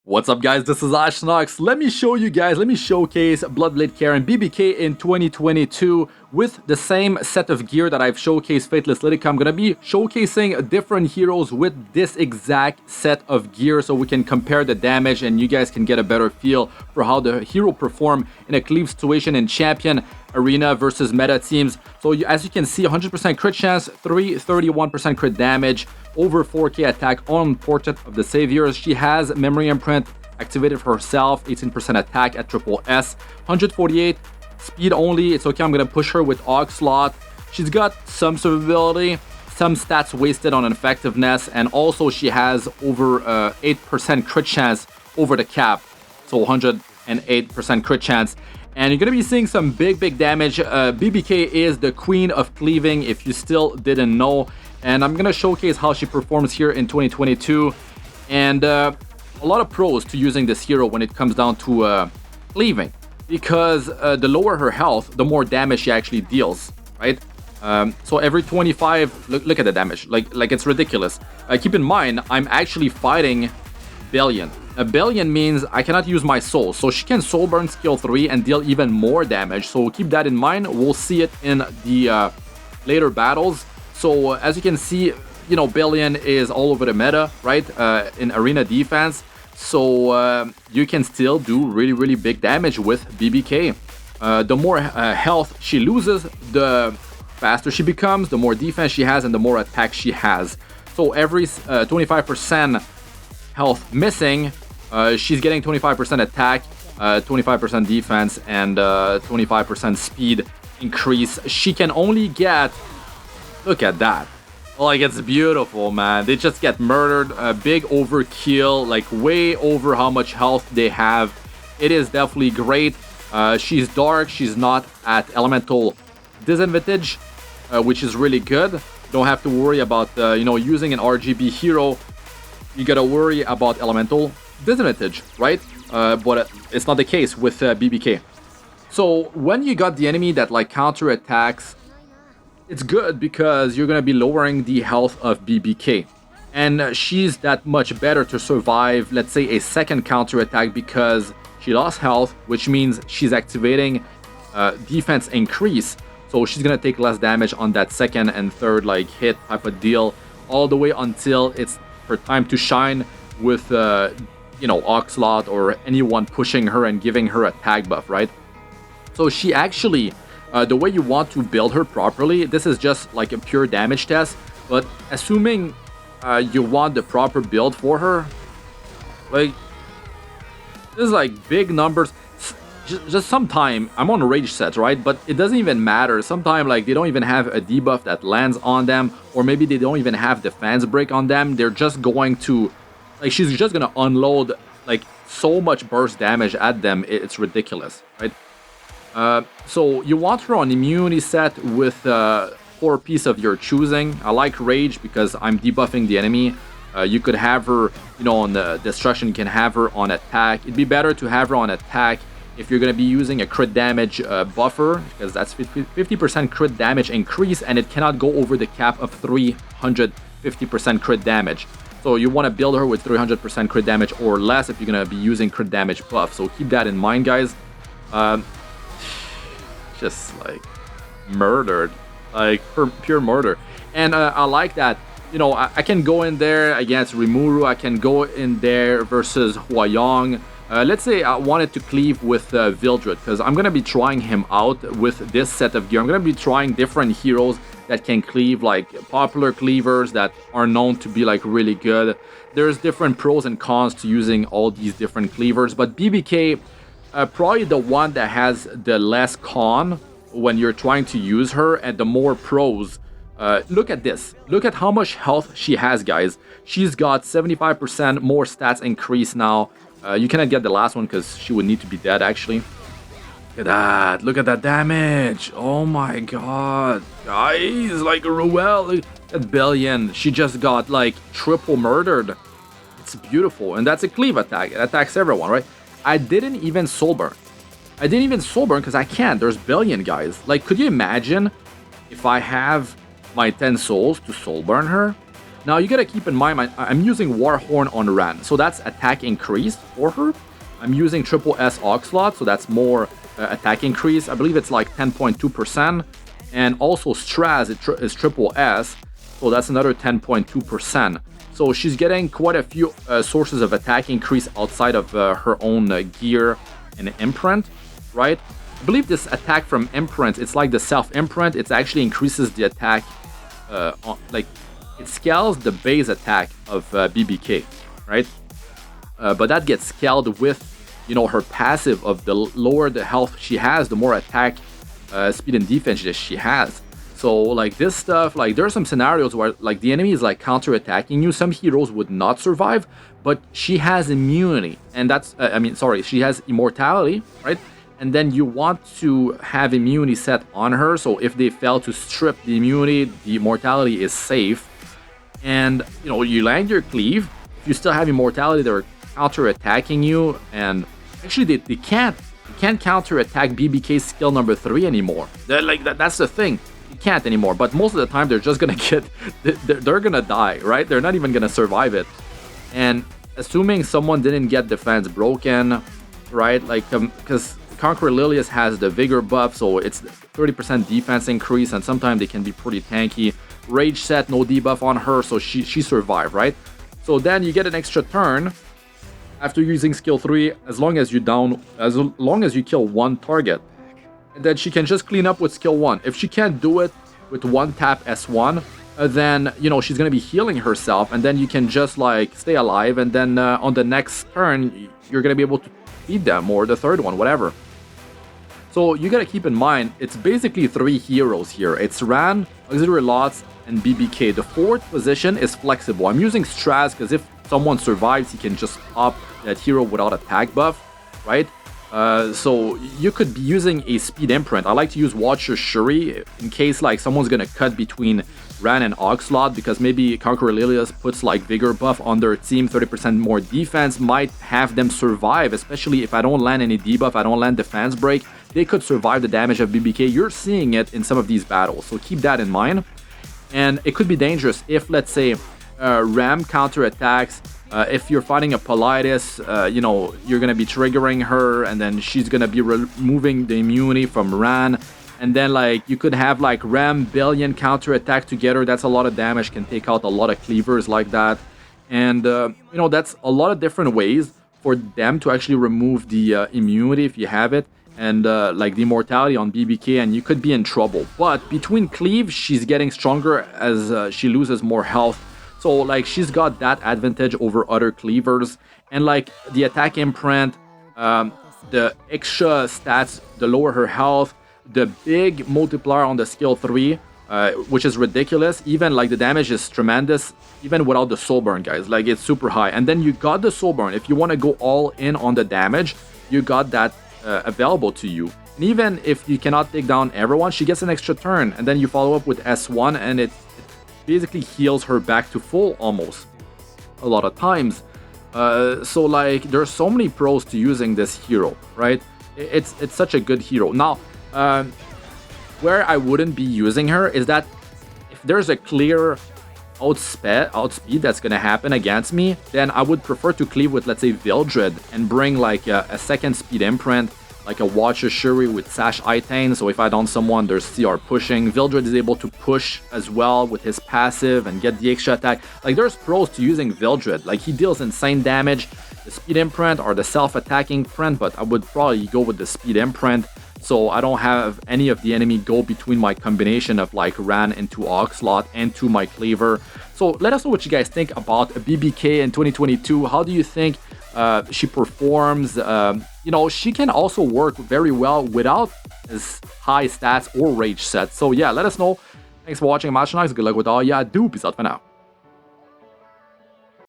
What's up guys, this is Astranox. Let me showcase Blood Blade Karin BBK in 2022 with the same set of gear that I've showcased Faithless Litica. I'm gonna be showcasing different heroes with this exact set of gear so we can compare the damage and you guys can get a better feel for how the hero perform in a Cleave situation in Champion, Arena versus meta teams. So as you can see, 100% crit chance, 331% crit damage, over 4k attack on Portrait of the Saviors. She has Memory Imprint activated for herself, 18% attack at triple S, 148 speed only. It's okay, I'm gonna push her with Onslaught. She's got some survivability, some stats wasted on effectiveness, and also she has over 8% crit chance over the cap, so 108% crit chance. And you're gonna be seeing some big damage. BBK is the queen of cleaving, if you still didn't know. And I'm gonna showcase how she performs here in 2022. And a lot of pros to using this hero when it comes down to cleaving. Because the lower her health, the more damage she actually deals, right? So every 25, look at the damage, like it's ridiculous. Keep in mind, I'm actually fighting Billion. A Billion means I cannot use my soul, so she can soul burn skill 3 and deal even more damage. So keep that in mind. We'll see it in the later battles. So as you can see, you know, Billion is all over the meta, right? In arena defense. So you can still do really big damage with BBK. The more health she loses, the faster she becomes, the more defense she has, and the more attack she has. So every 25% health missing, she's getting 25% attack, 25% defense, and 25% speed increase. She can only get, look at that, like it's beautiful, man. They just get murdered, a big overkill, like way over how much health they have. It is definitely great. She's dark, she's not at elemental disadvantage, which is really good. You don't have to worry about you know, using an RGB hero. You gotta worry about elemental disadvantage, right? But it's not the case with BBK. So when you got the enemy that like counter attacks, it's good because you're gonna be lowering the health of BBK. And she's that much better to survive, let's say, a second counter attack because she lost health, which means she's activating defense increase. So she's gonna take less damage on that second and third like hit type of deal, all the way until it's her time to shine with you know, Onslaught or anyone pushing her and giving her a tag buff, right? So she actually, the way you want to build her properly, this is just like a pure damage test, but assuming you want the proper build for her, like this is like big numbers. Just sometime I'm on rage sets, right? But it doesn't even matter. Sometimes like they don't even have a debuff that lands on them, or maybe they don't even have defense break on them. They're just going to, like, she's just gonna unload like so much burst damage at them. It's ridiculous, right? So you want her on immunity set with 4 piece of your choosing. I like rage because I'm debuffing the enemy. You could have her, you know, on the destruction. You can have her on attack. It'd be better to have her on attack if you're going to be using a crit damage buffer, because that's 50% crit damage increase, and it cannot go over the cap of 350% crit damage. So you want to build her with 300% crit damage or less if you're going to be using crit damage buff. So keep that in mind, guys. Just like murdered, like pure murder. And I like that, you know, I can go in there against Rimuru, I can go in there versus Huayong. Let's say I wanted to cleave with Vildred, because I'm going to be trying him out with this set of gear. I'm going to be trying different heroes that can cleave, like popular cleavers that are known to be like really good. There's different pros and cons to using all these different cleavers, but BBK, probably the one that has the less con when you're trying to use her, and the more pros. Look at this. Look at how much health she has, guys. She's got 75% more stats increase now. You cannot get the last one because she would need to be dead, actually. Look at that. Look at that damage. Oh my god. Guys, like Ruel, look at Billion. She just got like triple murdered. It's beautiful. And that's a cleave attack. It attacks everyone, right? I didn't even soul burn. I didn't even soul burn because I can't. There's Billion, guys. Like, could you imagine if I have my 10 souls to soul burn her? Now you gotta keep in mind, I'm using Warhorn on Ran, so that's attack increased for her. I'm using triple S Oxlot, so that's more attack increase. I believe it's like 10.2%. And also Straz is triple S, so that's another 10.2%. So she's getting quite a few sources of attack increase outside of her own gear and imprint, right? I believe this attack from imprint, it's like the self-imprint. It actually increases the attack, like it scales the base attack of BBK, right? But that gets scaled with, you know, her passive of the lower the health she has, the more attack, speed and defense that she has. So like this stuff, like there are some scenarios where like the enemy is like counter-attacking you. Some heroes would not survive, but she has immunity, and that's she has immortality, right? And then you want to have immunity set on her, so if they fail to strip the immunity, the immortality is safe. And you know, you land your cleave, if you still have immortality, they're counter-attacking you, and actually they can't counter-attack BBK's skill number 3 anymore. That's the thing. You can't anymore, but most of the time they're just gonna they're gonna die, right? They're not even gonna survive it. And assuming someone didn't get defense broken, right? Like, because Conqueror Lilius has the vigor buff, so it's 30% defense increase, and sometimes they can be pretty tanky. Rage set, no debuff on her, so she survived, right? So then you get an extra turn after using skill 3, as long as you kill one target. And then she can just clean up with skill 1. If she can't do it with one tap S1, then, you know, she's gonna be healing herself, and then you can just like stay alive, and then on the next turn you're gonna be able to beat them, or the third one, whatever. So you gotta keep in mind, it's basically 3 heroes here. It's Ran, Auxiliary Lots, and BBK. The 4th position is flexible. I'm using Straz because if someone survives, he can just pop that hero without attack buff, right? So you could be using a speed imprint. I like to use Watcher Shuri in case like someone's gonna cut between Ran and Oxlot, because maybe Conqueror Lilius puts like vigor buff on their team, 30% more defense, might have them survive, especially if I don't land any debuff, I don't land defense break, they could survive the damage of BBK. You're seeing it in some of these battles, so keep that in mind. And it could be dangerous if, let's say, Ram counterattacks. If you're fighting a Politis, you know, you're gonna be triggering her, and then she's gonna be removing the immunity from Ran, and then like you could have like Ram Billion counterattack together. That's a lot of damage, can take out a lot of cleavers like that, and you know, that's a lot of different ways for them to actually remove the immunity if you have it, and like the immortality on BBK, and you could be in trouble. But between Cleave, she's getting stronger as she loses more health. So like she's got that advantage over other cleavers, and like the attack imprint, the extra stats, the lower her health, the big multiplier on the skill 3, which is ridiculous. Even like the damage is tremendous, even without the soul burn, guys. Like it's super high. And then you got the soul burn. If you want to go all in on the damage, you got that available to you. And even if you cannot take down everyone, she gets an extra turn, and then you follow up with S1, and it basically heals her back to full almost a lot of times. So like there's so many pros to using this hero, right? It's such a good hero. Now where I wouldn't be using her is that if there's a clear outspeed that's gonna happen against me, then I would prefer to cleave with, let's say, Vildred, and bring like a second speed imprint, like a Watcher Shuri with Sash Itane, so if I down someone, there's CR pushing. Vildred is able to push as well with his passive and get the extra attack. Like there's pros to using Vildred, like he deals insane damage. The speed imprint or the self-attacking print, but I would probably go with the speed imprint, so I don't have any of the enemy go between my combination of like Ran into Oxlot and to my Cleaver. So let us know what you guys think about BBK in 2022. How do you think she performs? You know, she can also work very well without as high stats or rage sets. So yeah, let us know. Thanks for watching. I'm Astranox. Good luck with all ya do. Peace out for now.